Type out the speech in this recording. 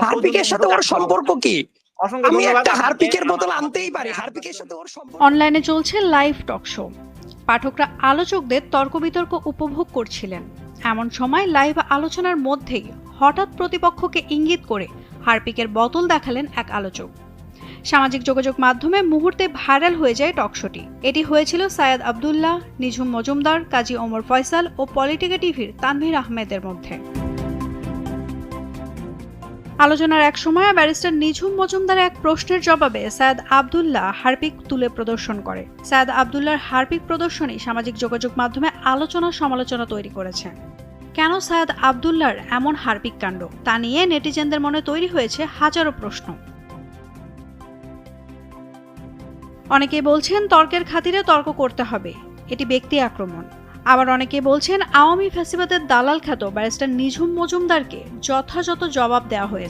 হারপিকের সাথে ওর সম্পর্ক কি? অসংখ্য আমি ধন্যবাদ একটা আপনাকে। হারপিকের বোতল আনতেই পারি, হারপিকের সাথে ওর সম্পর্ক। অনলাইনে চলছে লাইভ টক শো। পাঠকরা আলোচকদের তর্ক বিতর্ক উপভোগ করছিলেন। এমন সময় লাইভ আলোচনার মধ্যেই হঠাৎ প্রতিপক্ষকে ইঙ্গিত করে হারপিকের বোতল দেখালেন এক আলোচক। সামাজিক যোগাযোগ মাধ্যমে মুহূর্তে ভাইরাল হয়ে যায় টক শোটি। এটি হয়েছিল সায়েদ আব্দুল্লাহ, নিঝুম মজুমদার, কাজী ওমর ফয়সাল ও পলিটিকা টিভির তানভীর আহমেদের মধ্যে। আলোচনার এক সময় ব্যারিস্টার নিঝুম মজুমদারের এক প্রশ্নের জবাবে সায়েদ আব্দুল্লাহ হারপিক তুলে প্রদর্শন করে। সায়েদ আব্দুল্লাহর হারপিক প্রদর্শনী সামাজিক যোগাযোগ মাধ্যমে আলোচনা সমালোচনা তৈরি করেছে। কেন সায়েদ আব্দুল্লাহর এমন হারপিক কাণ্ড, তা নিয়ে নেটিজেনদের মনে তৈরি হয়েছে হাজারো প্রশ্ন। অনেকেই বলছেন তর্কের খাতিরে তর্ক করতে হবে, এটি ব্যক্তি আক্রমণ। আবার অনেকে বলছেন আওয়ামী ফ্যাসিবাদের দালাল খ্যাত ব্যারিস্টার নিঝুম মজুমদারকে যথাযথ জবাব দেওয়া হয়েছে।